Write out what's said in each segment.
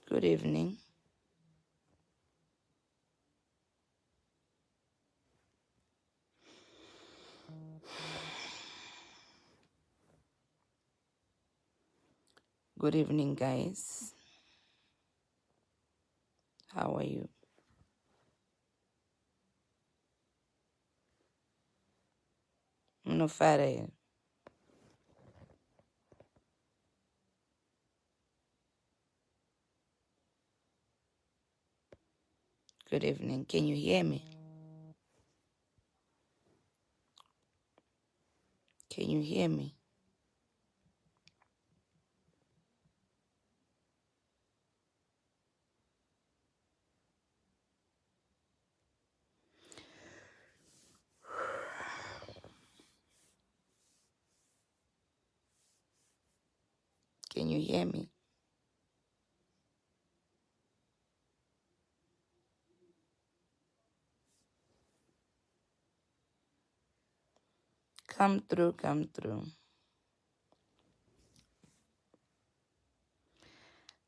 Good evening. Good evening, guys. How are you? No fare. Good evening. Can you hear me? Can you hear me? Can you hear me? Come through, come through.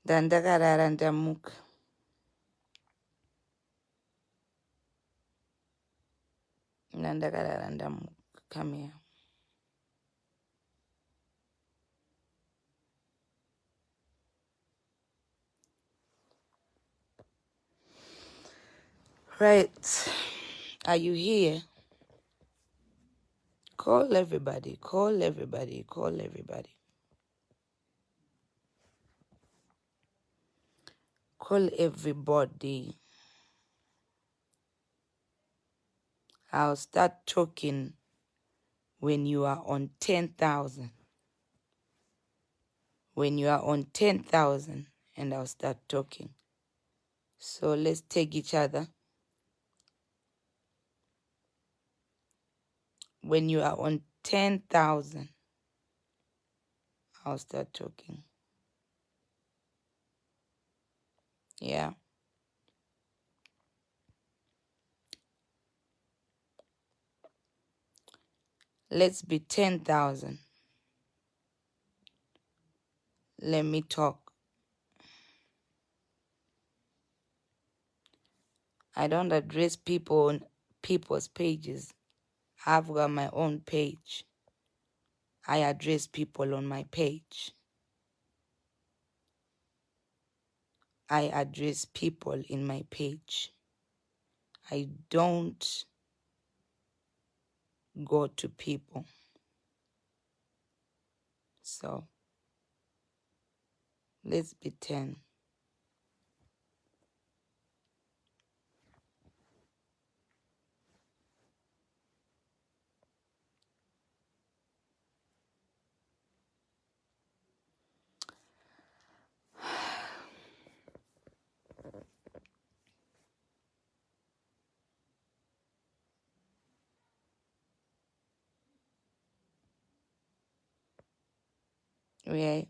Dandakarara ndamuk. Dandakarara ndamuk. Come here. Right. Are you here? Call everybody. Call everybody. Call everybody. Call everybody. I'll start talking when you are on 10,000. When you are on 10,000, and I'll start talking. So let's take each other. When you are on 10,000, I'll start talking. Yeah. Let's be 10,000. Let me talk. I don't address people on people's pages. I've got my own page. I address people on my page. I address people in my page. I don't go to people. So let's be 10. Okay?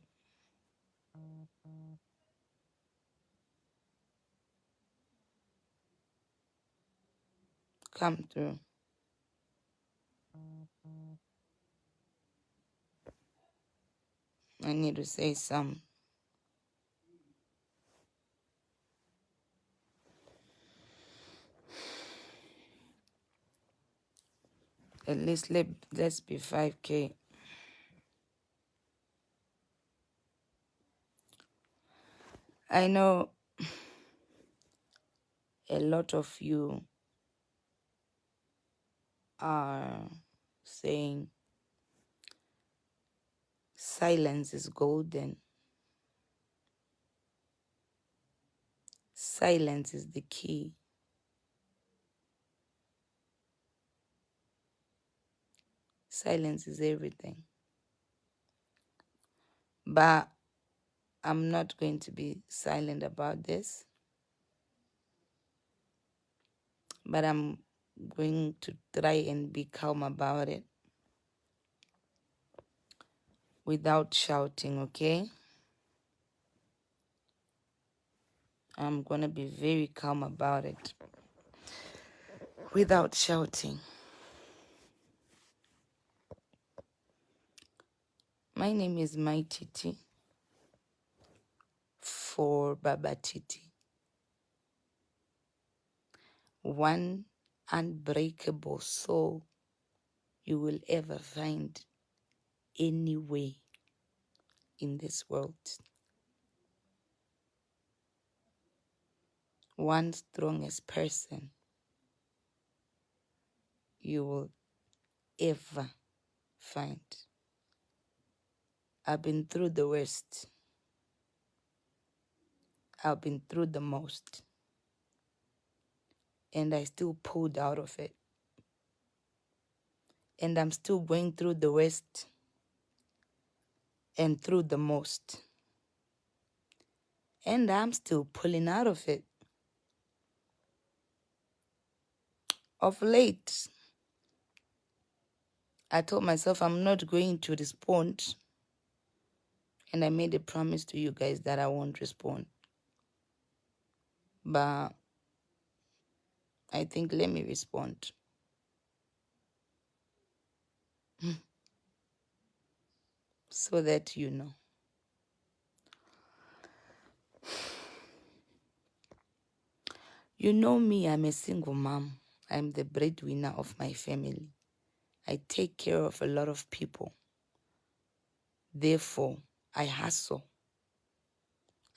Come through. I need to say something. At least let's be 5K. I know a lot of you are saying silence is golden. Silence is the key. Silence is everything. But I'm not going to be silent about this. But I'm going to try and be calm about it without shouting, okay? I'm going to be very calm about it without shouting. My name is Mai Tt, for Baba Tt. One unbreakable soul you will ever find anywhere in this world. One strongest person you will ever find. I've been through the worst. I've been through the most. And I still pulled out of it. And I'm still going through the worst and through the most. And I'm still pulling out of it. Of late, I told myself I'm not going to respond. And I made a promise to you guys that I won't respond. But I think let me respond. So that you know. You know me, I'm a single mom. I'm the breadwinner of my family. I take care of a lot of people. Therefore, I hustle.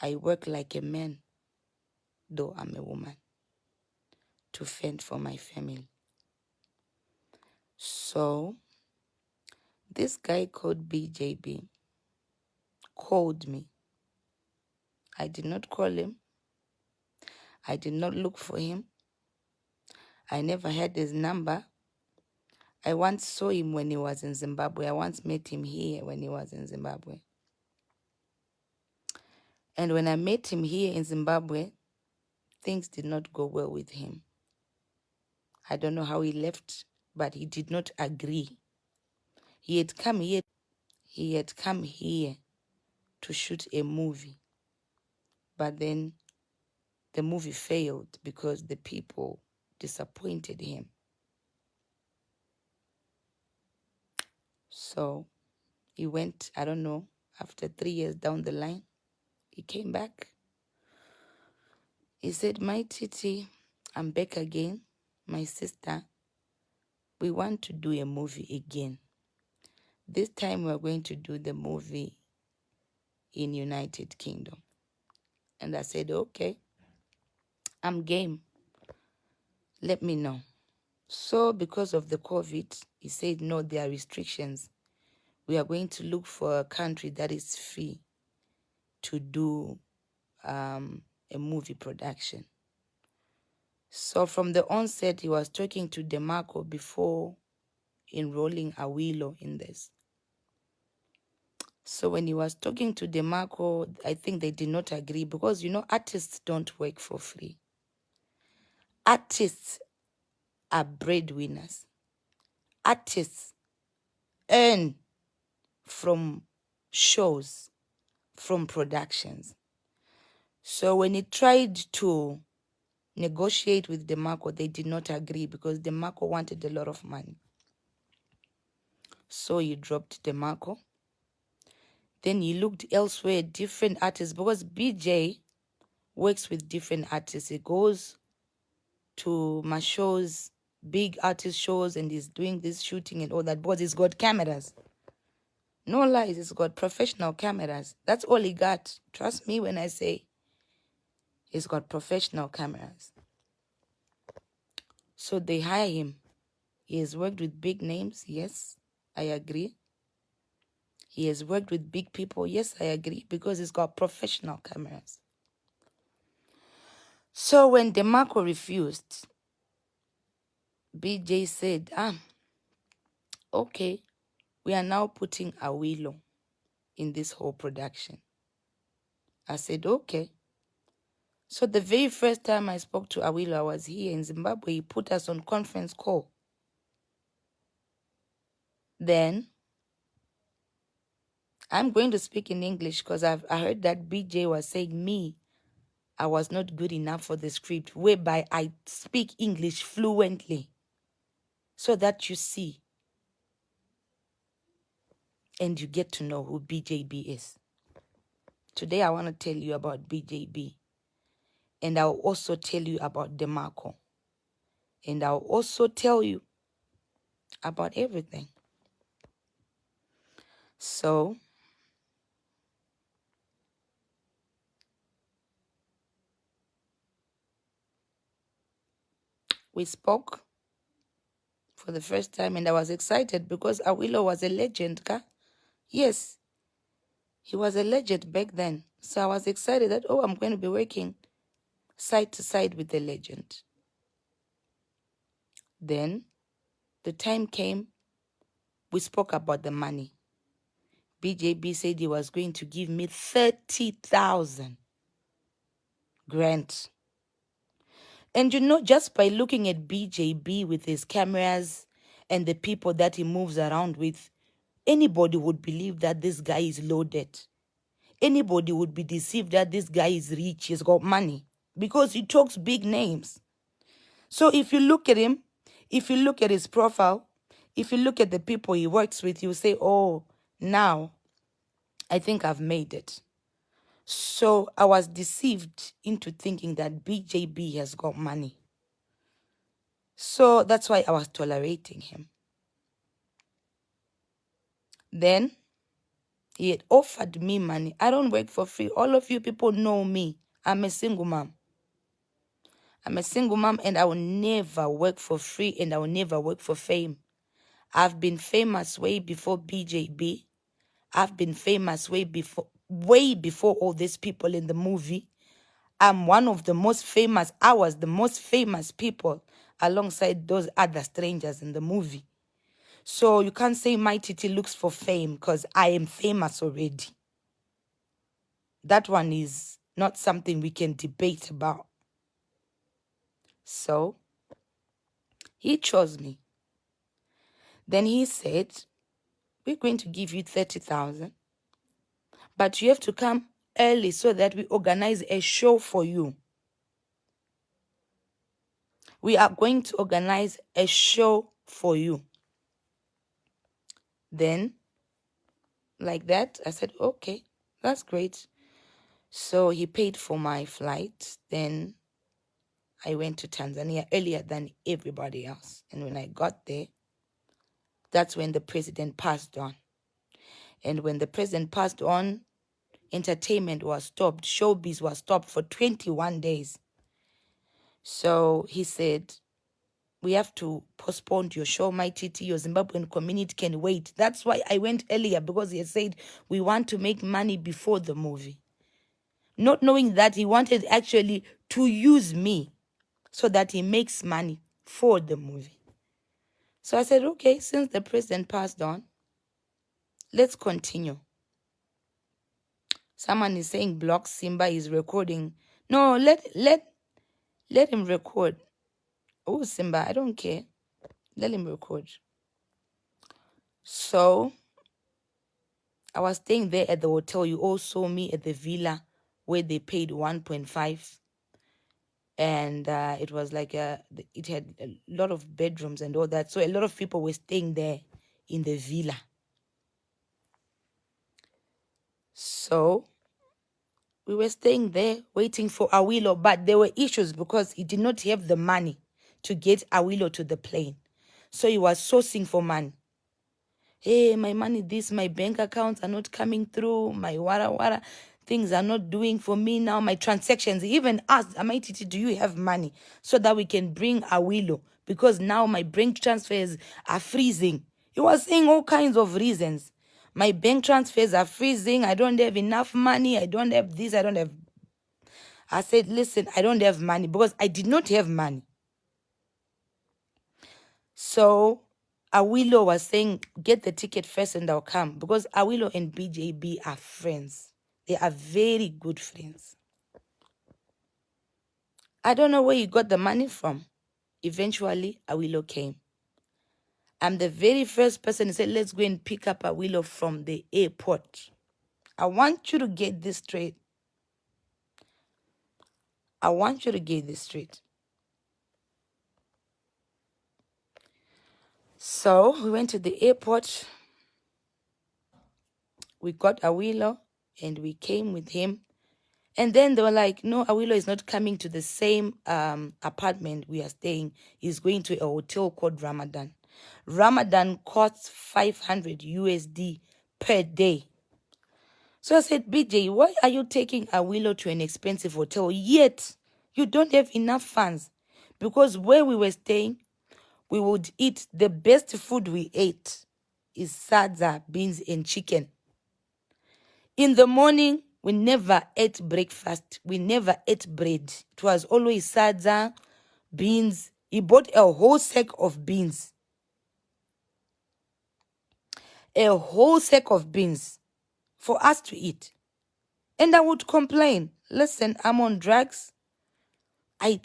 I work like a man, though I'm a woman, to fend for my family. So, this guy called BJB called me. I did not call him. I did not look for him. I never had his number. I once saw him when he was in Zimbabwe. I once met him here when he was in Zimbabwe. And when I met him here in Zimbabwe, things did not go well with him. I don't know how he left, but he did not agree. He had come here to shoot a movie. But then the movie failed because the people disappointed him. So he went, I don't know, after 3 years down the line, he came back. He said, Mai Tt, I'm back again. My sister, we want to do a movie again. This time we're going to do the movie in United Kingdom. And I said, okay, I'm game. Let me know. So because of the COVID, he said, no, there are restrictions. We are going to look for a country that is free to do a movie production. So from the onset, he was talking to DeMarco before enrolling Awilo in this. So when he was talking to DeMarco, I think they did not agree because, you know, artists don't work for free. Artists are breadwinners. Artists earn from shows, from productions. So when he tried to negotiate with DeMarco, they did not agree because DeMarco wanted a lot of money. So he dropped DeMarco. Then he looked elsewhere, different artists, because BJ works with different artists. He goes to my shows, big artist shows, and he's doing this shooting and all that because he's got cameras. No lies, he's got professional cameras. That's all he got. Trust me when I say he's got professional cameras. So they hire him. He has worked with big names. Yes, I agree. He has worked with big people. Yes, I agree, because he's got professional cameras. So when DeMarco refused, BJ said, okay, we are now putting Awilo in this whole production. I said, okay. So the very first time I spoke to Awilo, I was here in Zimbabwe. He put us on conference call. Then I'm going to speak in English because I heard that BJ was saying I was not good enough for the script, whereby I speak English fluently so that you see and you get to know who BJB is. Today I want to tell you about BJB. And I'll also tell you about DeMarco. And I'll also tell you about everything. So, we spoke for the first time and I was excited because Awilo was a legend, ka? Yes, he was a legend back then. So I was excited that, oh, I'm going to be working side to side with the legend. Then the time came, we spoke about the money. BJB said he was going to give me 30,000 grant. And you know, just by looking at BJB with his cameras and the people that he moves around with, anybody would believe that this guy is loaded. Anybody would be deceived that this guy is rich, he's got money, because he talks big names. So if you look at him, if you look at his profile, if you look at the people he works with, you say, oh, now I think I've made it. So I was deceived into thinking that BJB has got money. So that's why I was tolerating him. Then he had offered me money. I don't work for free. All of you people know me. I'm a single mom. I'm a single mom and I will never work for free and I will never work for fame. I've been famous way before BJB. I've been famous way before all these people in the movie. I'm one of the most famous. I was the most famous people alongside those other strangers in the movie. So you can't say Mai Tt looks for fame because I am famous already. That one is not something we can debate about. So he chose me. Then he said, we're going to give you 30,000, but you have to come early so that we organize a show for you. We are going to organize a show for you. Then, like that, I said, okay, that's great. So he paid for my flight. Then I went to Tanzania earlier than everybody else. And when I got there, that's when the president passed on. And when the president passed on, entertainment was stopped. Showbiz was stopped for 21 days. So he said, we have to postpone your show, Mai Tt. Your Zimbabwean community can wait. That's why I went earlier, because he said, we want to make money before the movie. Not knowing that he wanted actually to use me so that he makes money for the movie. So I said, okay, since the president passed on, let's continue. Someone is saying Block Simba is recording. No, let him record. Oh, Simba, I don't care. Let him record. So I was staying there at the hotel. You all saw me at the villa where they paid 1.5. And it was like it had a lot of bedrooms and all that. So a lot of people were staying there in the villa. So we were staying there waiting for Awilo, but there were issues because he did not have the money to get Awilo to the plane. So he was sourcing for money. Hey, my money, my bank accounts are not coming through. My wara things are not doing for me now. My transactions, he even asked, Mai Tt, do you have money so that we can bring Awilo? Because now my bank transfers are freezing. He was saying all kinds of reasons. My bank transfers are freezing. I don't have enough money. I don't have this. I don't have. I said, listen, I don't have money because I did not have money. So Awilo was saying, get the ticket first and I'll come. Because Awilo and BJB are friends. They are very good friends. I don't know where he got the money from. Eventually, Awilo came. I'm the very first person who said, let's go and pick up Awilo from the airport. I want you to get this straight. I want you to get this straight. So we went to the airport. We got Awilo. and we came with him. And then they were like, no, Awilo is not coming to the same apartment we are staying. He's going to a hotel called Ramadan. Ramadan costs 500 USD per day. So I said, BJ, why are you taking Awilo to an expensive hotel, yet you don't have enough funds? Because where we were staying, we would eat the best food we ate is sadza, beans, and chicken. In the morning, we never ate breakfast. We never ate bread. It was always sadza, beans. He bought a whole sack of beans. A whole sack of beans for us to eat. And I would complain, listen, I'm on drugs. I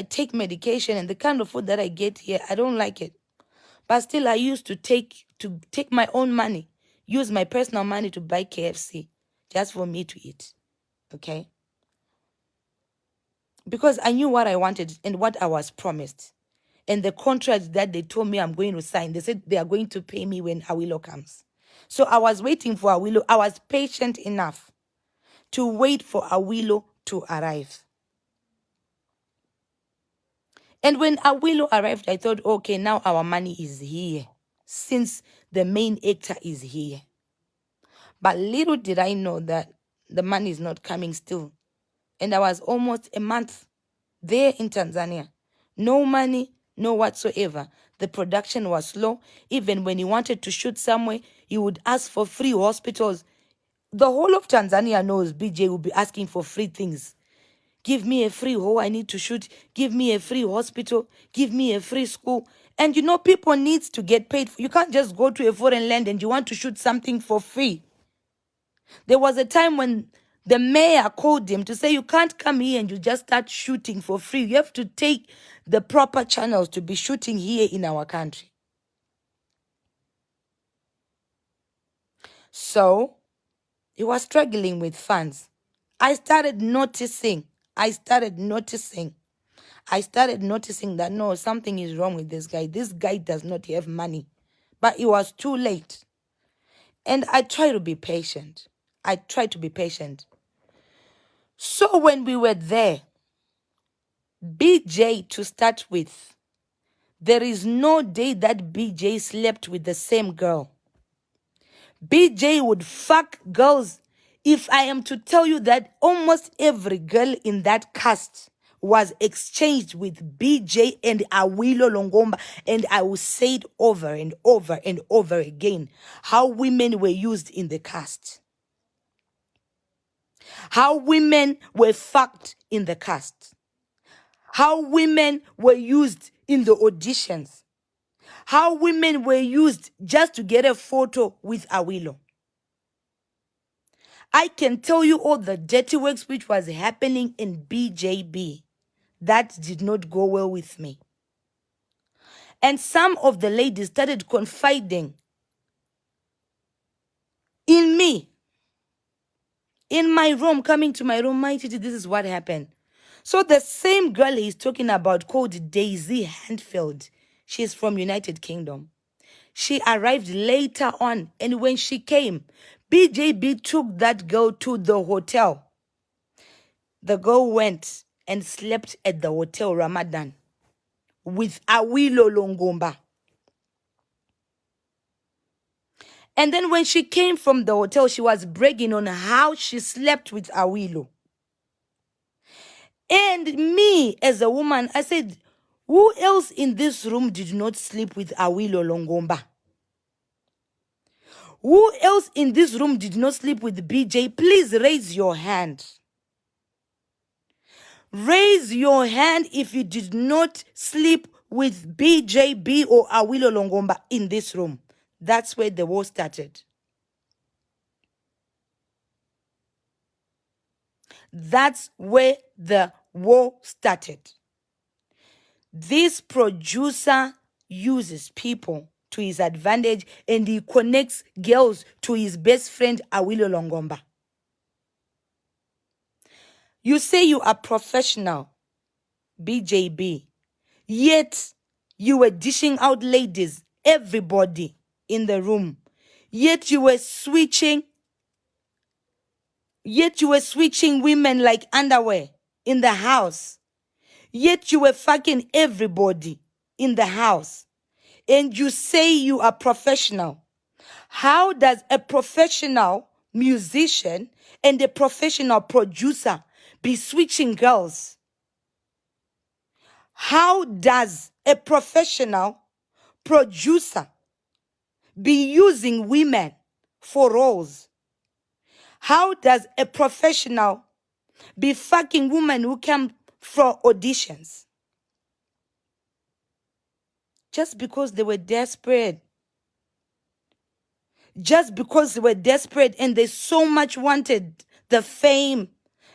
take medication, and the kind of food that I get here, I don't like it. But still, I used to take my own money, use my personal money to buy KFC just for me to eat. Okay? Because I knew what I wanted and what I was promised. And the contract that they told me I'm going to sign, they said they are going to pay me when Awilo comes. So I was waiting for Awilo. I was patient enough to wait for Awilo to arrive. And when Awilo arrived, I thought, okay, now our money is here, since the main actor is here. But little did I know that the money is not coming still. And I was almost a month there in Tanzania. No money, no whatsoever. The production was slow. Even when he wanted to shoot somewhere, he would ask for free hospitals. The whole of Tanzania knows BJ will be asking for free things. Give me a free hole, I need to shoot. Give me a free hospital. Give me a free school. And you know, people need to get paid. You can't just go to a foreign land and you want to shoot something for free. There was a time when the mayor called him to say, you can't come here and you just start shooting for free. You have to take the proper channels to be shooting here in our country. So he was struggling with funds. I started noticing that no, something is wrong with this guy. This guy does not have money. But it was too late. And I try to be patient. So when we were there, BJ to start with, there is no day that BJ slept with the same girl. BJ would fuck girls. If I am to tell you that almost every girl in that cast was exchanged with BJ and Awilo Longomba, and I will say it over and over and over again, how women were used in the cast. How women were fucked in the cast. How women were used in the auditions. How women were used just to get a photo with Awilo. I can tell you all the dirty works which was happening in BJB. That did not go well with me. And some of the ladies started confiding in me. In my room, coming to my room, Mai Tt, this is what happened. So the same girl he's talking about called Daisy Handfield, she's from United Kingdom. She arrived later on, and when she came, BJB took that girl to the hotel. The girl went and slept at the Hotel Ramadan with Awilo Longomba. And then when she came from the hotel, she was bragging on how she slept with Awilo. And me, as a woman, I said, who else in this room did not sleep with Awilo Longomba? Who else in this room did not sleep with BJ? Please raise your hand. Raise your hand if you did not sleep with BJB or Awilo Longomba in this room. That's where the war started. That's where the war started. This producer uses people to his advantage, and he connects girls to his best friend, Awilo Longomba. You say you are professional, BJB, yet you were dishing out ladies, everybody in the room. Yet you were switching Yet you were switching women like underwear in the house. Yet you were fucking everybody in the house. And you say you are professional. How does a professional musician and a professional producer be switching girls? How does a professional producer be using women for roles? How does a professional be fucking women who come for auditions? Just because they were desperate. Just because they were desperate and they so much wanted the fame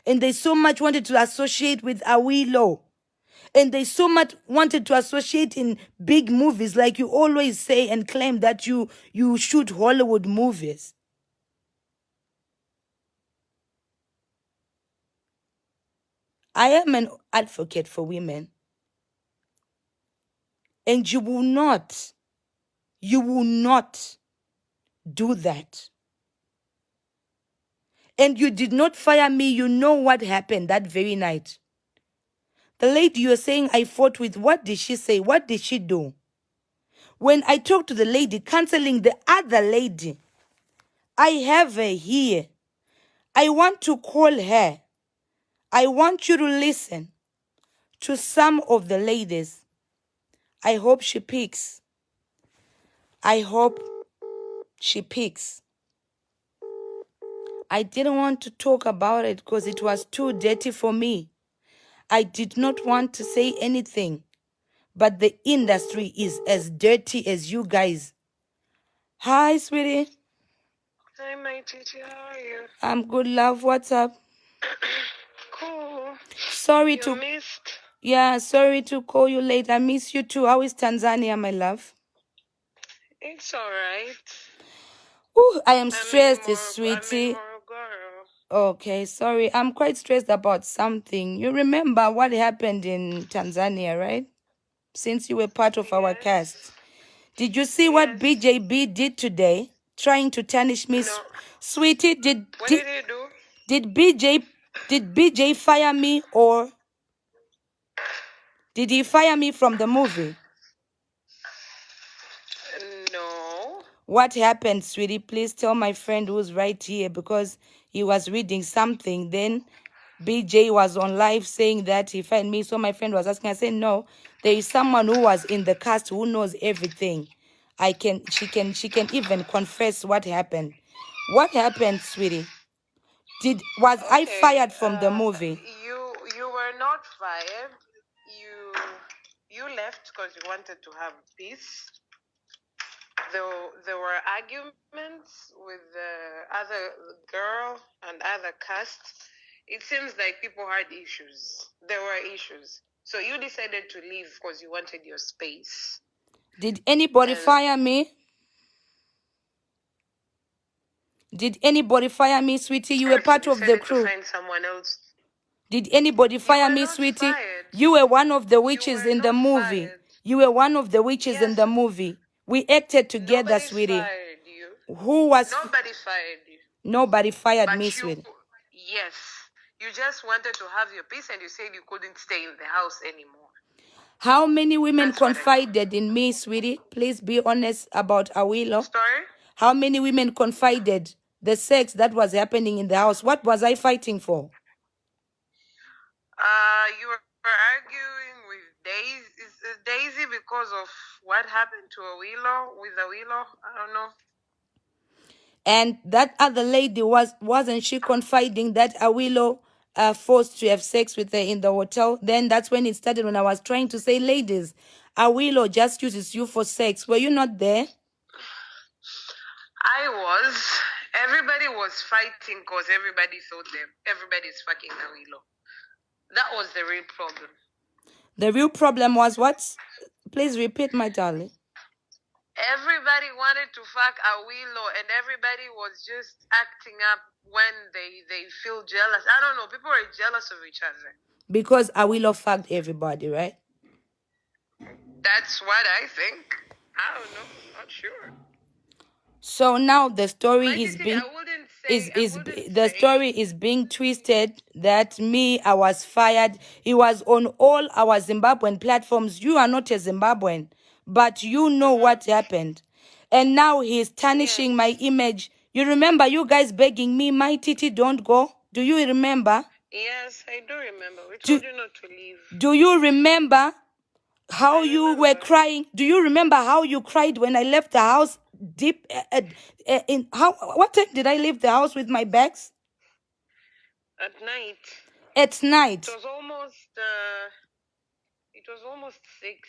and they so much wanted to associate with Awilo and they so much wanted to associate in big movies, like you always say and claim that you shoot Hollywood movies. I am an advocate for women, and you will not do that. And you did not fire me. You know what happened that very night. The lady you're saying I fought with, what did she say? What did she do? When I talked to the lady canceling the other lady, I have her here. I want to call her. I want you to listen to some of the ladies. I hope she picks. I hope she picks. I didn't want to talk about it because it was too dirty for me. I did not want to say anything, but the industry is as dirty as you guys. Hi, sweetie. Hi, Mai Tt. How are you? I'm good, love. What's up? Cool. Sorry You missed? Yeah, sorry to call you late. I miss you too. How is Tanzania, my love? It's all right. Ooh, I am stressed, I'm in sweetie. Morogoro. Okay, sorry. I'm quite stressed about something. You remember what happened in Tanzania, right? Since you were part of our cast. Did you see what BJB did today? Trying to tarnish me. No. Sweetie, What did he do? did BJ fire me, or did he fire me from the movie? No. What happened, sweetie? Please tell my friend who's right here, because he was reading something. Then BJ was on live saying that he fired me. So my friend was asking. I said, no, there is someone who was in the cast who knows everything. She can even confess what happened. What happened, sweetie? Was I fired from the movie? You were not fired. You left because you wanted to have peace. There were arguments with the other girl and other cast. It seems like people had issues. There were issues. So you decided to leave because you wanted your space. Did anybody fire me? Did anybody fire me, sweetie? You were part of the crew. To find someone else. Did anybody fire me, sweetie? You were one of the witches in the movie. You were one of the witches in the movie. We acted together, sweetie. Fired you. Who was? Nobody fired you. Nobody fired me, sweetie. Yes. You just wanted to have your peace and you said you couldn't stay in the house anymore. How many women confided in me, sweetie? Please be honest about Awilo. Sorry? How many women confided the sex that was happening in the house? What was I fighting for? You were arguing with Daisy because of what happened to with Awilo. I don't know. And that other lady wasn't she confiding that Awilo forced to have sex with her in the hotel? Then that's when it started, when I was trying to say, ladies, Awilo just uses you for sex. Were you not there? I was. Everybody was fighting because everybody thought everybody's fucking Awilo. That was the real problem. The real problem was what? Please repeat, my darling. Everybody wanted to fuck Awilo and everybody was just acting up when they feel jealous. I don't know. People are jealous of each other. Because Awilo fucked everybody, right? That's what I think. I don't know. Not sure. So now the story Mai is Tt, being I wouldn't the say. story is being twisted that me, I was fired. It was on all our Zimbabwean platforms. You are not a Zimbabwean, but you know what happened. And now he's tarnishing my Yes. image. You remember you guys begging me, Mai Tt, don't go? Do you remember? Yes, I do remember. We Do, told you not to leave. do you remember how I you were remember. crying? Do you remember how you cried when I left the house deep in how what time did I leave the house with my bags? At night. At It night. was almost it was almost 6.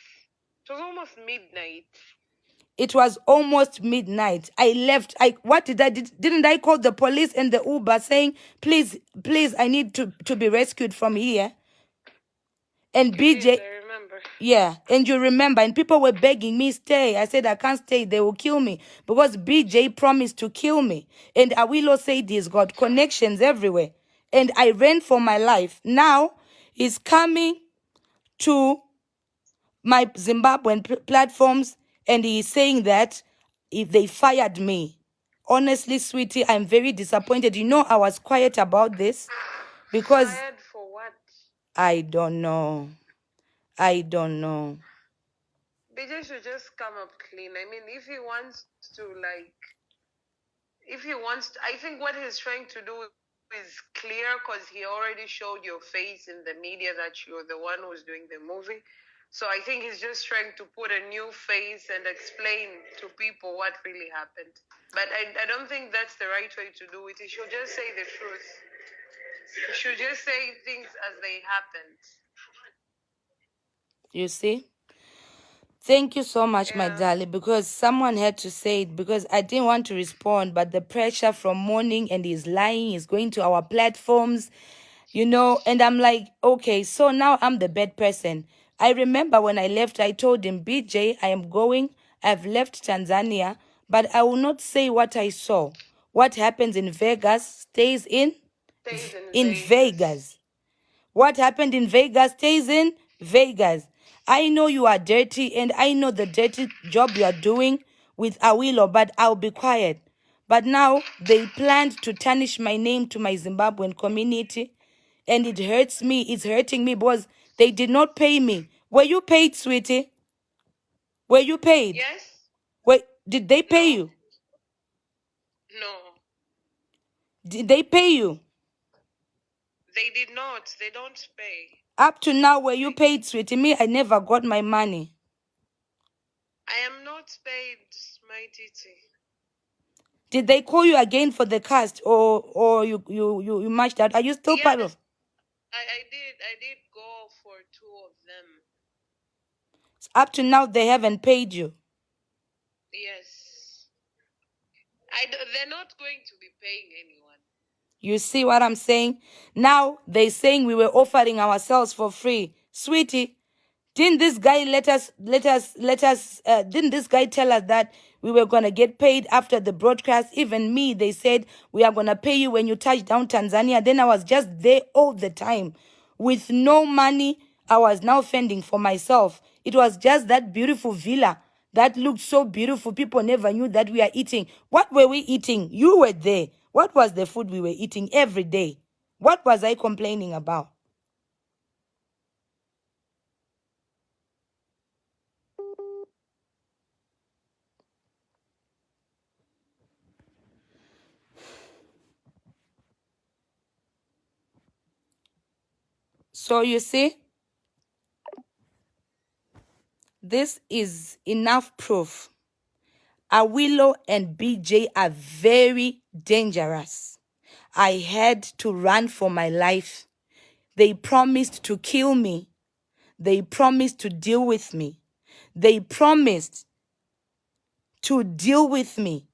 It was almost midnight. It was almost midnight. I left. What did I did? Didn't I call the police and the Uber saying, please, please, I need to be rescued from here? And You did, BJ, I remember. yeah, and you remember, and people were begging me stay. I said I can't stay. They will kill me because BJ promised to kill me. And Awilo said he's got connections everywhere. And I ran for my life. Now he's coming to my Zimbabwean platforms, and he is saying that if they fired me. Honestly, sweetie, I'm very disappointed. You know, I was quiet about this because Fired for what? I don't know. I don't know. BJ should just come up clean. I mean, if he wants to, like, if he wants to, I think what he's trying to do is clear because he already showed your face in the media that you're the one who's doing the movie. So I think he's just trying to put a new face and explain to people what really happened. But I don't think that's the right way to do it. He should just say the truth. He should just say things as they happened. You see? Thank you so much, my Yeah. darling, because someone had to say it because I didn't want to respond, but the pressure from morning and he's lying, he's going to our platforms, and I'm like, okay, so now I'm the bad person. I remember when I left, I told him, BJ, I am going, I've left Tanzania, but I will not say what I saw. What happens in Vegas stays Stays in in Vegas. Vegas. What happened in Vegas stays in Vegas. I know you are dirty and I know the dirty job you are doing with Awilo, but I'll be quiet. But now they planned to tarnish my name to my Zimbabwean community, and it hurts me. It's hurting me because they did not pay me. Were you paid, sweetie? Were you paid? Yes? Wait, did they pay No? you? No. Did they pay you? They did not. They don't pay. Up to now, were you They, paid, sweetie? Me, I never got my money. I am not paid, Mai Tt. Did they call you again for the cast, or you matched out? Are you still part Yes, of? I did. I did go for 2 of them. Up to now, they haven't paid you. Yes. They're not going to be paying anyone. You see what I'm saying? Now they saying we were offering ourselves for free, sweetie. Didn't this guy didn't this guy tell us that we were going to get paid after the broadcast? Even me, they said, we are going to pay you when you touch down Tanzania. Then I was just there all the time with no money. I was now fending for myself. It was just that beautiful villa that looked so beautiful. People never knew that we are eating. What were we eating? You were there. What was the food we were eating every day? What was I complaining about? So you see, this is enough proof. Awilo and BJ are very dangerous. I had to run for my life. They promised to kill me. They promised to deal with me. They promised to deal with me.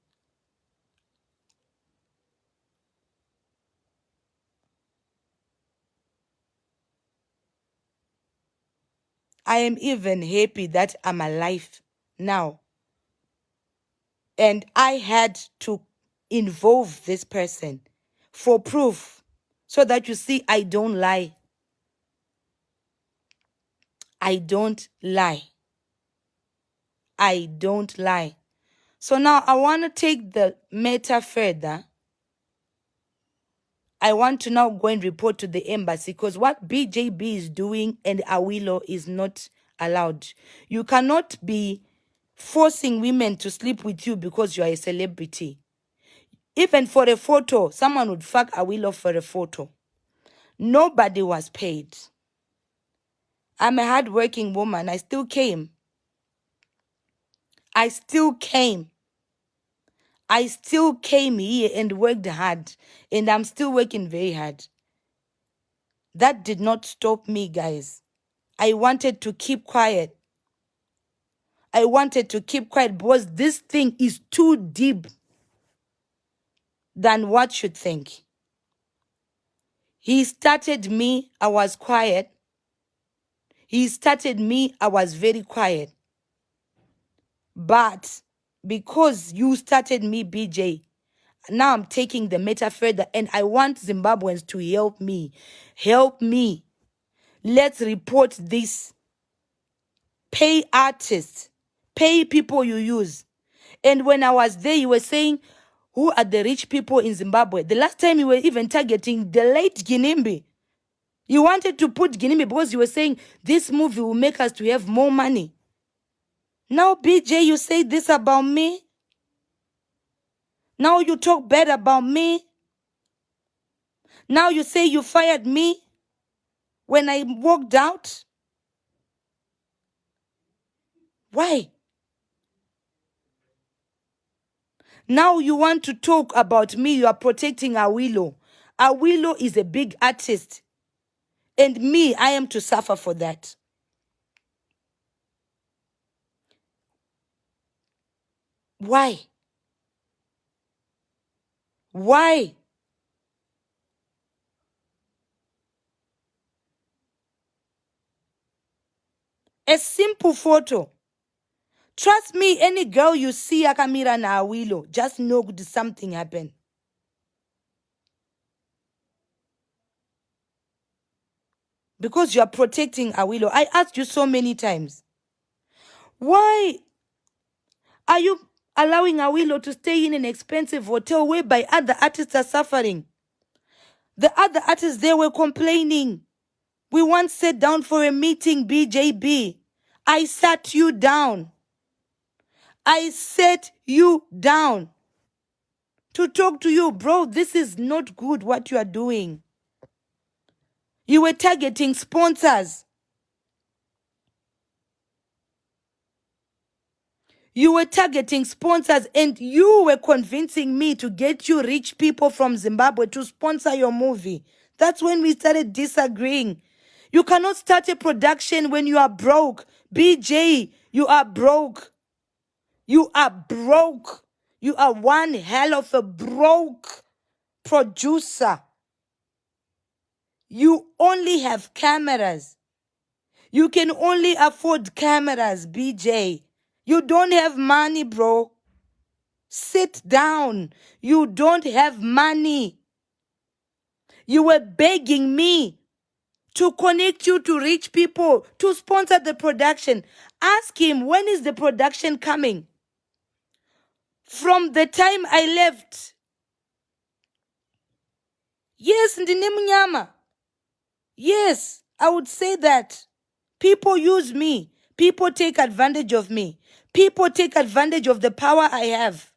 I am even happy that I'm alive now. And I had to involve this person for proof so that you see I don't lie. I don't lie. I don't lie. So now I want to take the matter further. I want to now go and report to the embassy, because what BJB is doing and Awilo is not allowed. You cannot be forcing women to sleep with you because you are a celebrity. Even for a photo, someone would fuck Awilo for a photo. Nobody was paid. I'm a hardworking woman. I still came. I still came. I still came here and worked hard. And I'm still working very hard. That did not stop me, guys. I wanted to keep quiet. I wanted to keep quiet because this thing is too deep than what you think. He started me, I was quiet. He started me, I was very quiet. But because you started me, BJ, now I'm taking the matter further and I want Zimbabweans to help me. Help me. Let's report this. Pay artists. Pay people you use. And when I was there, you were saying, who are the rich people in Zimbabwe? The last time you were even targeting the late Ginimbi. You wanted to put Ginimbi because you were saying this movie will make us to have more money. Now, BJ, you say this about me. Now you talk bad about me. Now you say you fired me when I walked out. Why? Now you want to talk about me. You are protecting Awilo. Awilo is a big artist. And me, I am to suffer for that. Why? Why? A simple photo. Trust me, any girl you see Akamira na Awilo, just know something happened. Because you are protecting Awilo. I asked you so many times. Why are you allowing Awilo to stay in an expensive hotel whereby other artists are suffering? The other artists, they were complaining. We once sat down for a meeting, BJB. I sat you down. I sat you down to talk to you. Bro, this is not good what you are doing. You were targeting sponsors. You were targeting sponsors and you were convincing me to get you rich people from Zimbabwe to sponsor your movie. That's when we started disagreeing. You cannot start a production when you are broke. BJ, you are broke. You are broke. You are one hell of a broke producer. You only have cameras. You can only afford cameras, BJ. You don't have money, bro. Sit down. You don't have money. You were begging me to connect you to rich people, to sponsor the production. Ask him, when is the production coming? From the time I left. Yes, ndine mnyama. Yes, I would say that. People use me. People take advantage of me. People take advantage of the power I have.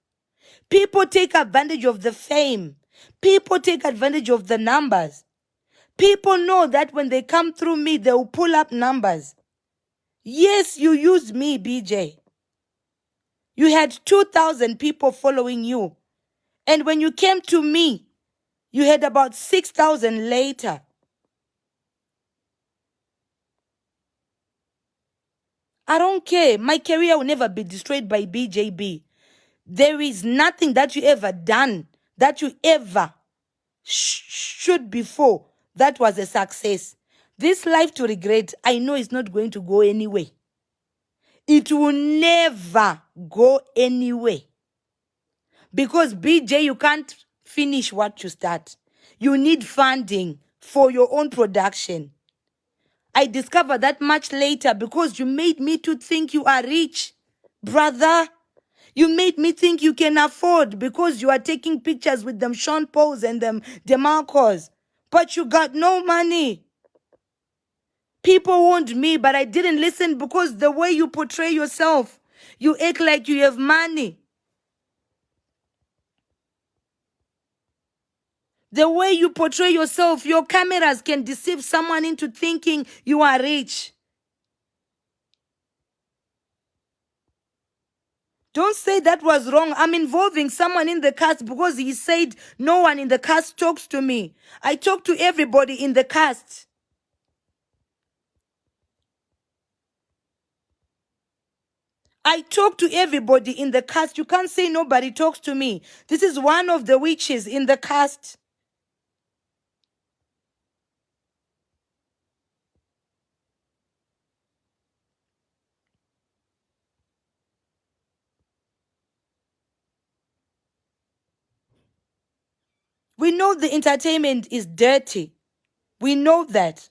People take advantage of the fame. People take advantage of the numbers. People know that when they come through me, they will pull up numbers. Yes, you used me, BJ. You had 2,000 people following you. And when you came to me, you had about 6,000 later. I don't care. My career will never be destroyed by BJB. There is nothing that you ever done, that you ever should before, that was a success. This life to regret, I know it's not going to go anywhere. It will never go anywhere. Because BJ, you can't finish what you start. You need funding for your own production. I discovered that much later because you made me to think you are rich. Brother, You made me think you can afford because you are taking pictures with them Sean Pauls and them DeMarcos. But you got no money. People warned me, but I didn't listen because the way you portray yourself, you act like you have money. The way you portray yourself, your cameras can deceive someone into thinking you are rich. Don't say that was wrong. I'm involving someone in the cast because he said no one in the cast talks to me. I talk to everybody in the cast. I talk to everybody in the cast. You can't say nobody talks to me. This is one of the witches in the cast. We know the entertainment is dirty. We know that.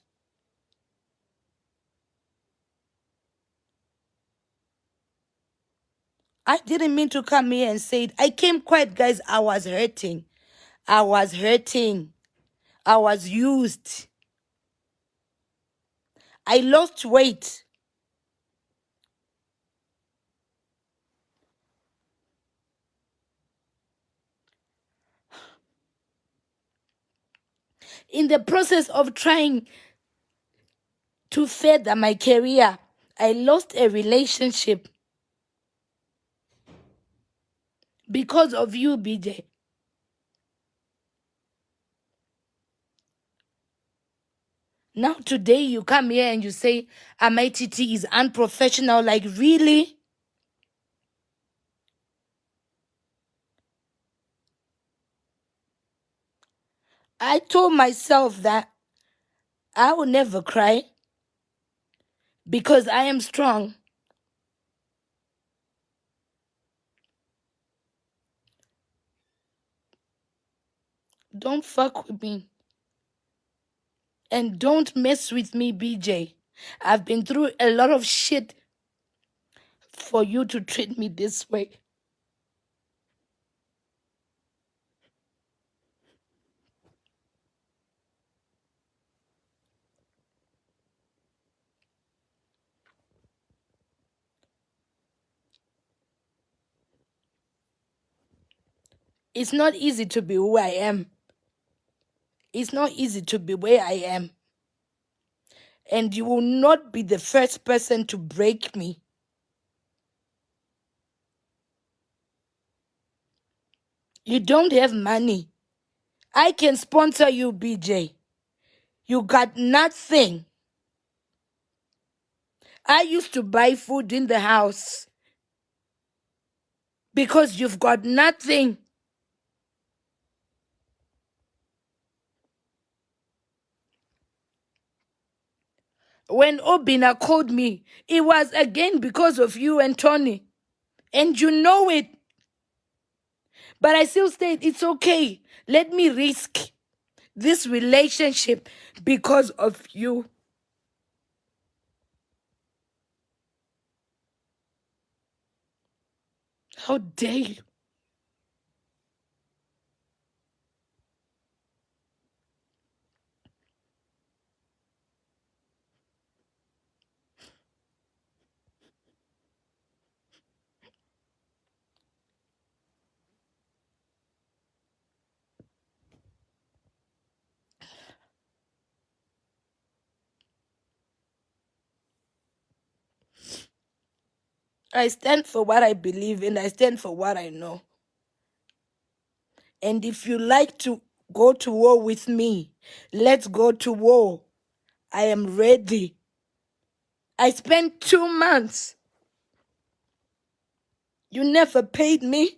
I didn't mean to come here and say it. I came quiet, guys. I was hurting. I was hurting. I was used. I lost weight. In the process of trying to further my career, I lost a relationship because of you, BJ. Now today you come here and you say Mai Tt is unprofessional. Like, really? I told myself that I will never cry because I am strong. Don't fuck with me. And don't mess with me, BJ. I've been through a lot of shit for you to treat me this way. It's not easy to be who I am. It's not easy to be where I am. And you will not be the first person to break me. You don't have money. I can sponsor you, BJ. You got nothing. I used to buy food in the house because you've got nothing. When Obina called me, it was again because of you and Tony. And you know it. But I still said, it's okay. Let me risk this relationship because of you. How dare you? I stand for what I believe in. I stand for what I know. And if you like to go to war with me, let's go to war. I am ready. I spent 2 months. You never paid me.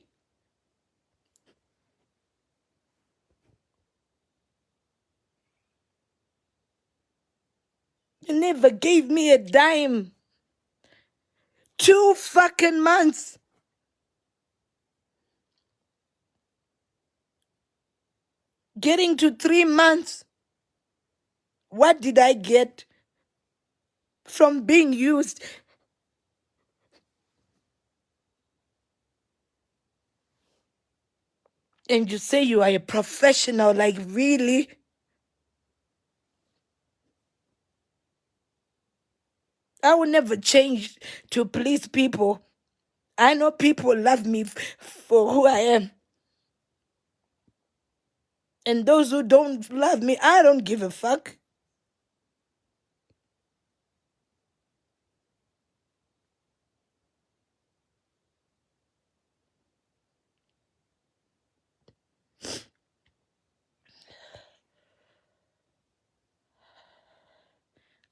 You never gave me a dime. 2 fucking months. Getting to 3 months. What did I get from being used? And you say you are a professional, like really? I will never change to please people. I know people love me for who I am. And those who don't love me, I don't give a fuck.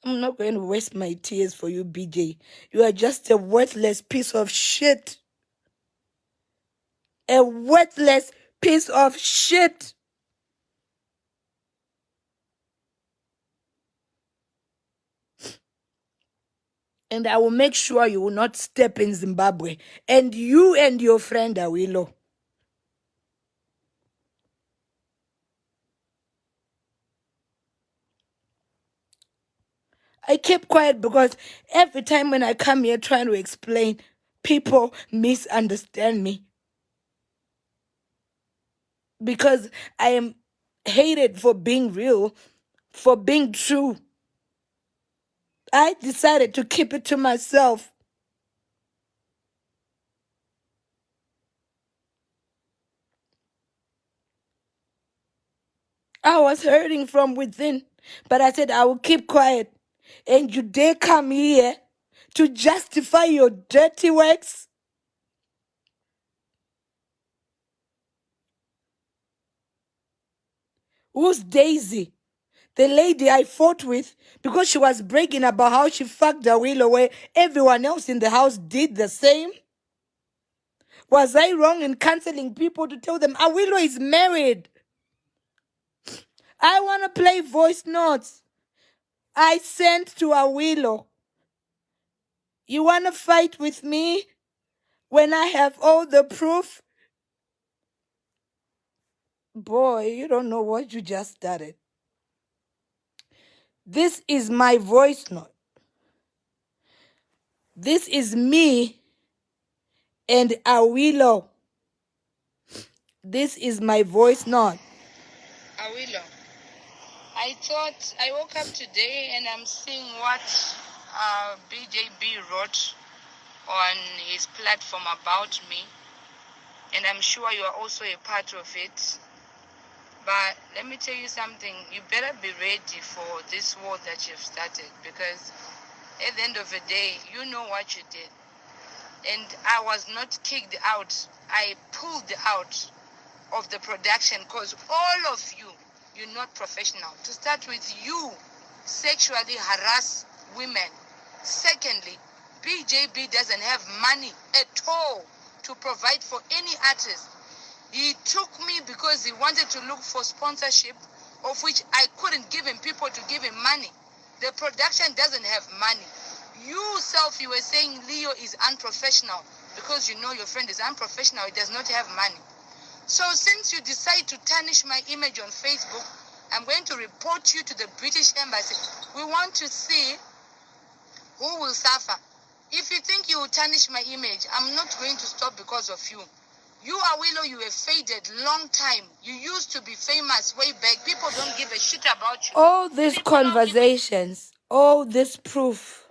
I'm not going to waste my tears for you, BJ. You are just a worthless piece of shit. A worthless piece of shit. And I will make sure you will not step in Zimbabwe. And you and your friend Awilo. I kept quiet because every time when I come here trying to explain, people misunderstand me. Because I am hated for being real, for being true. I decided to keep it to myself. I was hurting from within, but I said I will keep quiet. And you dare come here to justify your dirty works? Who's Daisy? The lady I fought with because she was bragging about how she fucked her will away. Everyone else in the house did the same. Was I wrong in canceling people to tell them Awilo is married? I want to play voice notes. I sent to Awilo. You want to fight with me when I have all the proof? Boy, you don't know what you just started. This is my voice note. This is me and Awilo. This is my voice note. Awilo, I woke up today and I'm seeing what BJB wrote on his platform about me. And I'm sure you are also a part of it. But let me tell you something. You better be ready for this war that you've started, because at the end of the day, you know what you did. And I was not kicked out. I pulled out of the production because all of you, you're not professional. To start with, you sexually harass women. Secondly, BJB doesn't have money at all to provide for any artist. He took me because he wanted to look for sponsorship, of which I couldn't give him people to give him money. The production doesn't have money. You self, you were saying Leo is unprofessional because you know your friend is unprofessional. He does not have money. So since you decide to tarnish my image on Facebook, I'm going to report you to the British Embassy. We want to see who will suffer. If you think you will tarnish my image, I'm not going to stop because of you. You, Awilo, you were faded long time. You used to be famous way back. People don't give a shit about you. All these conversations, all this proof.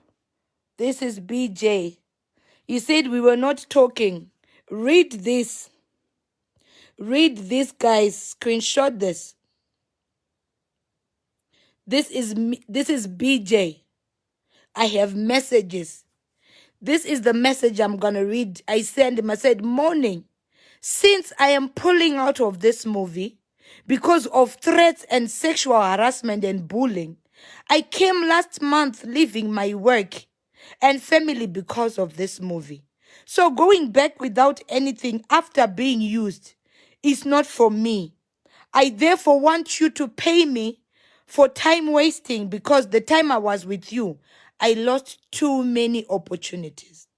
This is BJ. He said we were not talking. Read this. Read this, guys. Screenshot this. This is me. This is BJ. I have messages. This is the message I'm going to read. I sent him. I said, morning. Since I am pulling out of this movie because of threats and sexual harassment and bullying, I came last month leaving my work and family because of this movie. So going back without anything after being used is not for me. I therefore want you to pay me for time wasting, because the time I was with you, I lost too many opportunities.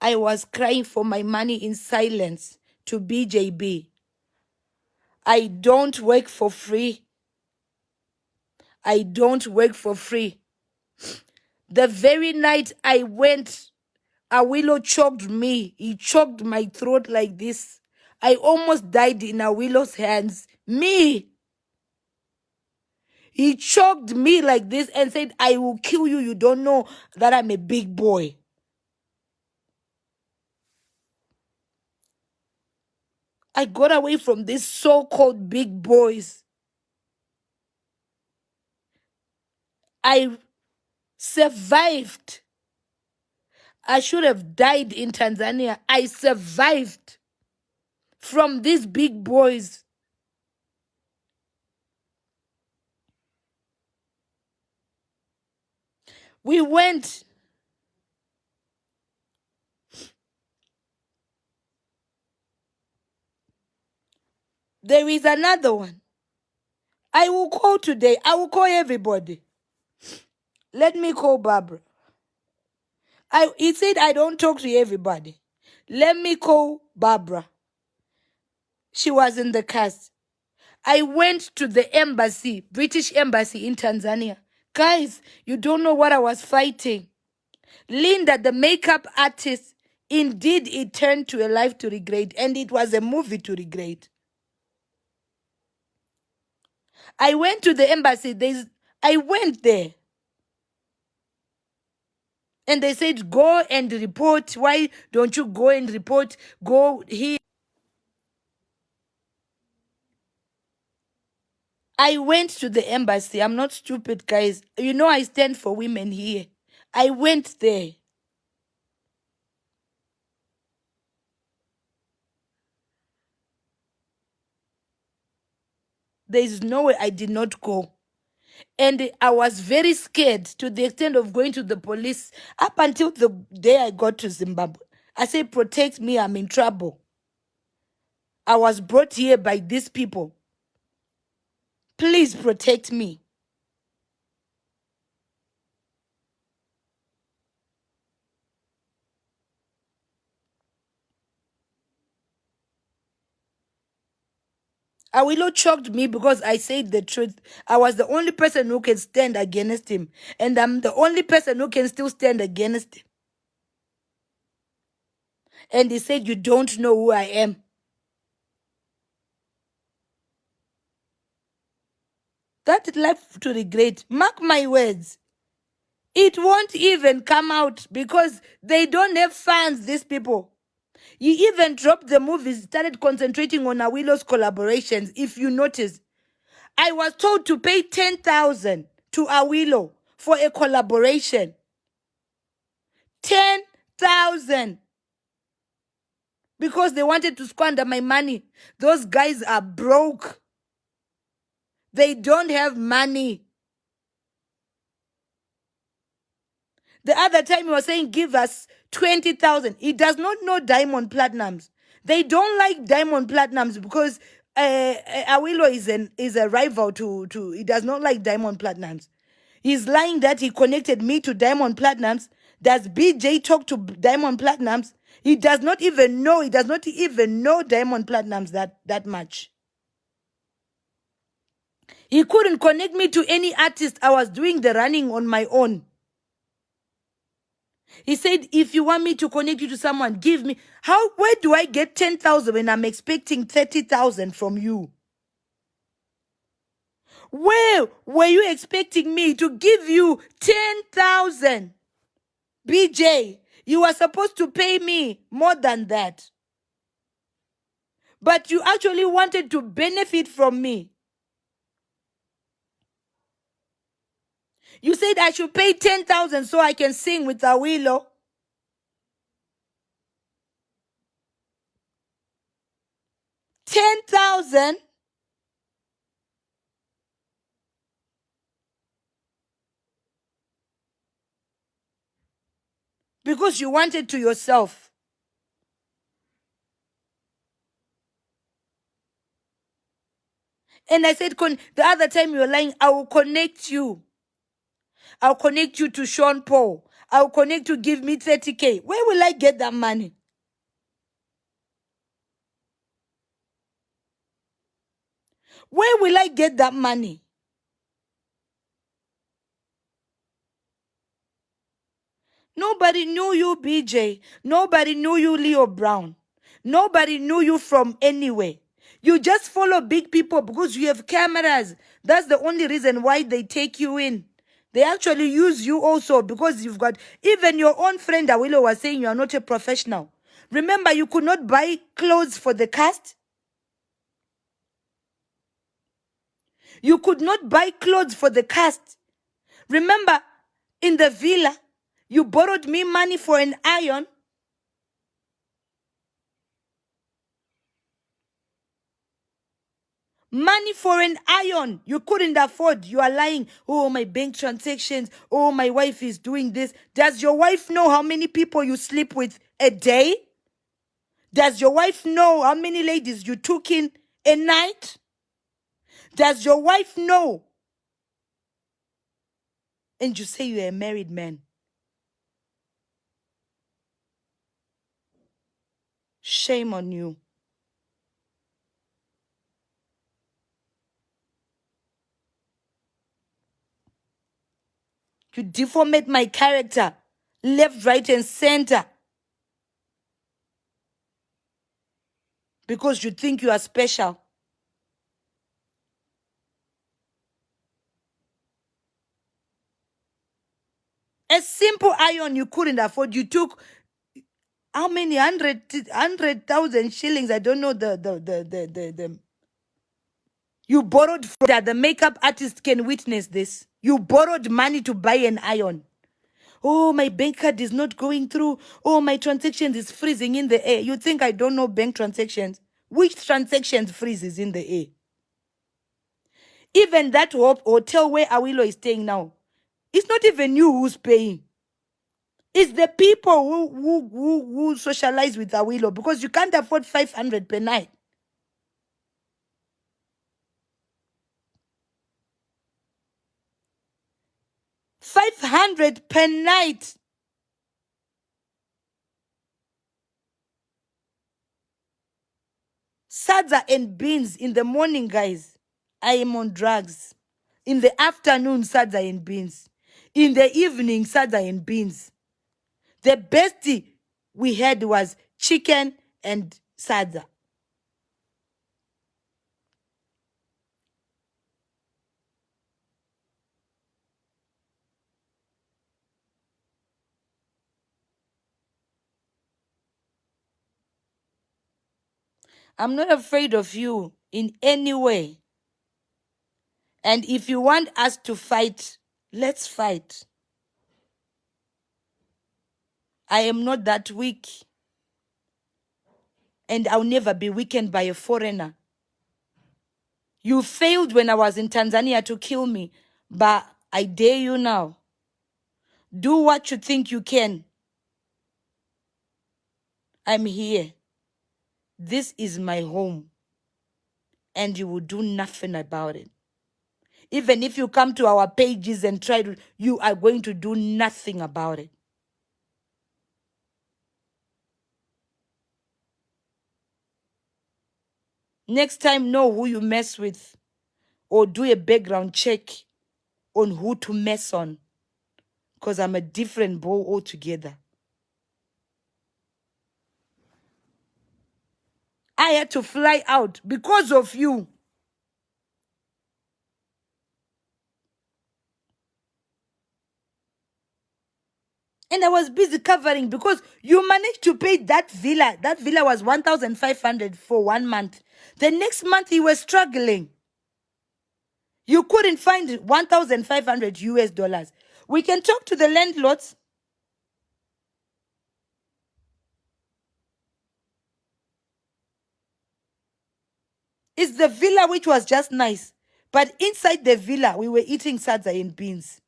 I was crying for my money in silence to BJB. I don't work for free. I don't work for free. The very night I went, Awilo choked me. He choked my throat like this. I almost died in Awilow's hands. Me. He choked me like this and said, I will kill you. You don't know that I'm a big boy. I got away from these so-called big boys. I survived. I should have died in Tanzania. I survived from these big boys. We went. There is another one. I will call today. I will call everybody. Let me call Barbara. He said I don't talk to everybody. Let me call Barbara. She was in the cast. I went to the embassy, British embassy in Tanzania. Guys, you don't know what I was fighting. Linda, the makeup artist, indeed it turned to a life to regret, and it was a movie to regret. I went to the embassy. I went there. And they said, go and report. Why don't you go and report? Go here. I went to the embassy. I'm not stupid, guys. You know I stand for women here. I went there. There is no way I did not go. And I was very scared to the extent of going to the police up until the day I got to Zimbabwe. I said, protect me, I'm in trouble. I was brought here by these people. Please protect me. Awilo choked me because I said the truth. I was the only person who can stand against him. And I'm the only person who can still stand against him. And he said, you don't know who I am. That life to regret. Mark my words. It won't even come out because they don't have fans, these people. He even dropped the movies, started concentrating on Awilo's collaborations, if you notice. I was told to pay 10,000 to Awilo for a collaboration. 10,000. Because they wanted to squander my money. Those guys are broke. They don't have money. The other time he was saying, give us 20,000. He does not know diamond platinums. They don't like diamond platinums because Awilo is a rival to. He does not like diamond platinums. He's lying that he connected me to diamond platinums. Does BJ talk to diamond platinums? He does not even know. He does not even know diamond platinums that much. He couldn't connect me to any artist. I was doing the running on my own. He said, if you want me to connect you to someone, give me. Where do I get 10,000 when I'm expecting 30,000 from you? Where were you expecting me to give you 10,000? BJ, you are supposed to pay me more than that. But you actually wanted to benefit from me. You said I should pay 10,000 so I can sing with Awilo. 10,000? Because you wanted to yourself. And I said, the other time you were lying, I will connect you. I'll connect you to Sean Paul. I'll connect you, give me 30K. Where will I get that money? Where will I get that money? Nobody knew you, BJ. Nobody knew you, Leo Brown. Nobody knew you from anywhere. You just follow big people because you have cameras. That's the only reason why they take you in. They actually use you also because you've got, even your own friend Awilo was saying you are not a professional. Remember, you could not buy clothes for the cast. You could not buy clothes for the cast. Remember, in the villa, you borrowed me money for an iron. Money for an iron. You couldn't afford. You are lying. Oh, my bank transactions. Oh, my wife is doing this. Does your wife know how many people you sleep with a day? Does your wife know how many ladies you took in a night? Does your wife know? And you say you're a married man. Shame on you. You deformate my character. Left, right, and center. Because you think you are special. A simple iron you couldn't afford. You took how many 100,000 shillings? I don't know the. You borrowed from that. The makeup artist can witness this. You borrowed money to buy an iron. Oh, my bank card is not going through. Oh, my transactions is freezing in the air. You think I don't know bank transactions? Which transactions freezes in the air? Even that hotel where Awilo is staying now, it's not even you who's paying. It's the people who socialize with Awilo because you can't afford 500 per night. 500 per night. Sadza and beans in the morning, guys. I am on drugs. In the afternoon, sadza and beans. In the evening, sadza and beans. The best we had was chicken and sadza. I'm not afraid of you in any way. And if you want us to fight, let's fight. I am not that weak. And I'll never be weakened by a foreigner. You failed when I was in Tanzania to kill me, but I dare you now. Do what you think you can. I'm here. This is my home. And you will do nothing about it. Even if you come to our pages and try to, you are going to do nothing about it. Next time, know who you mess with or do a background check on who to mess on. Because I'm a different ball altogether. I had to fly out because of you. And I was busy covering because you managed to pay that villa. That villa was 1,500 for 1 month. The next month you were struggling. You couldn't find 1,500 US dollars. We can talk to the landlords. It's the villa which was just nice. But inside the villa, we were eating sadza and beans.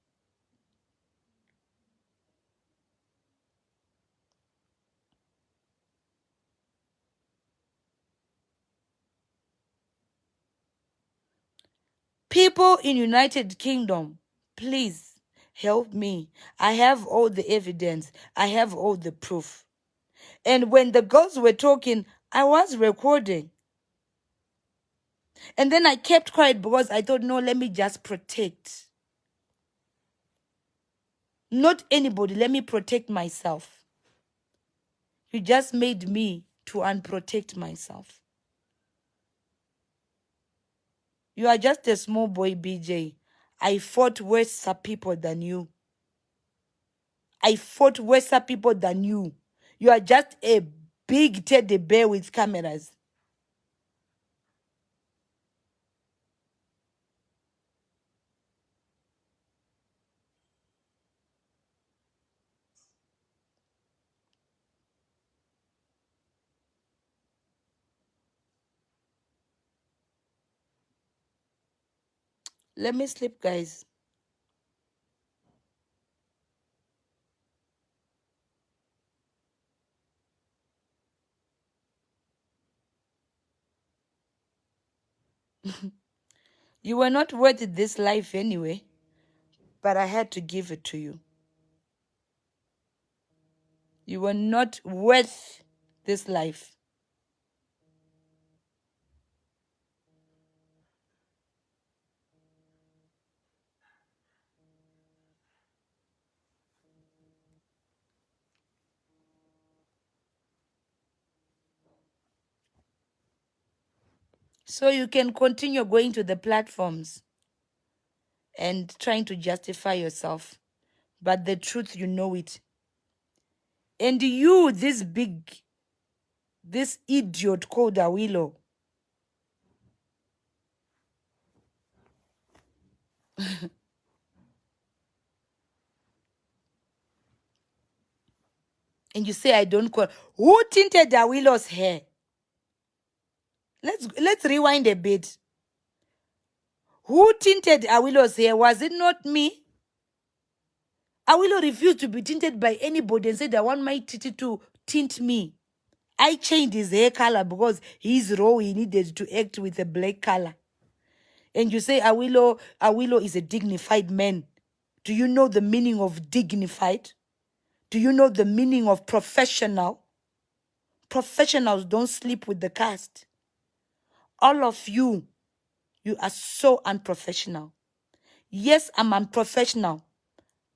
People in United Kingdom, please help me. I have all the evidence. I have all the proof. And when the girls were talking, I was recording. And then I kept quiet because I thought, no, let me just protect. Not anybody, let me protect myself. You just made me to unprotect myself. You are just a small boy, BJ. I fought worse people than you. I fought worse people than you. You are just a big teddy bear with cameras. Let me sleep, guys. You were not worth this life anyway, but I had to give it to you. You were not worth this life. So you can continue going to the platforms and trying to justify yourself. But the truth, you know it. And you, this idiot called Awilo. And you say I don't call. Who tinted Awilo's hair? Let's rewind a bit. Who tinted Awilo's hair? Was it not me? Awilo refused to be tinted by anybody and said, I want Mai Tt to tint me. I changed his hair color because he's raw. He needed to act with a black color. And you say Awilo is a dignified man. Do you know the meaning of dignified? Do you know the meaning of professional? Professionals don't sleep with the cast. All of you are so unprofessional. Yes, I'm unprofessional,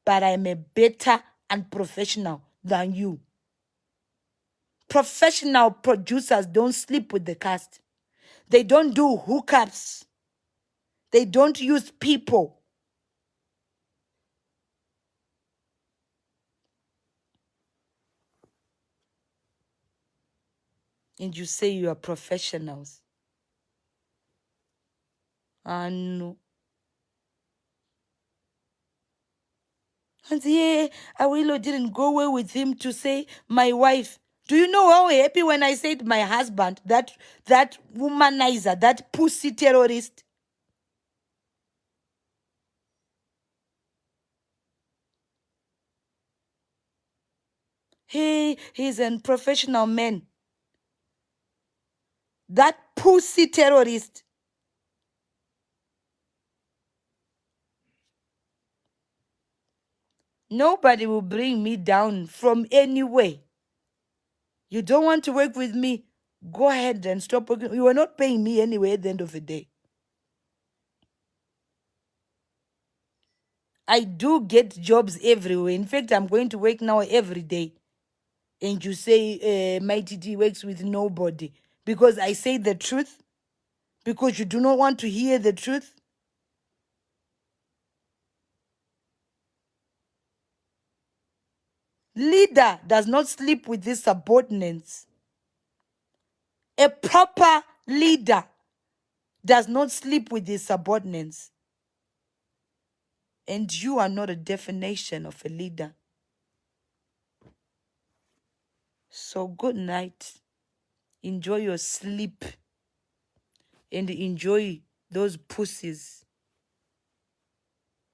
but I'm a better unprofessional than you. Professional producers don't sleep with the cast. They don't do hookups. They don't use people. And you say you are professionals. No. And yeah, Awilo didn't go away with him to say my wife. Do you know how happy when I said my husband, that womanizer, that pussy terrorist? He's a professional man. That pussy terrorist. Nobody will bring me down from anywhere. You don't want to work with me? Go ahead and stop working. You are not paying me anyway at the end of the day. I do get jobs everywhere. In fact, I'm going to work now every day. And you say Mai Tt works with nobody. Because I say the truth? Because you do not want to hear the truth? Leader does not sleep with his subordinates. A proper leader does not sleep with his subordinates. And you are not a definition of a leader. So good night. Enjoy your sleep. And enjoy those pussies.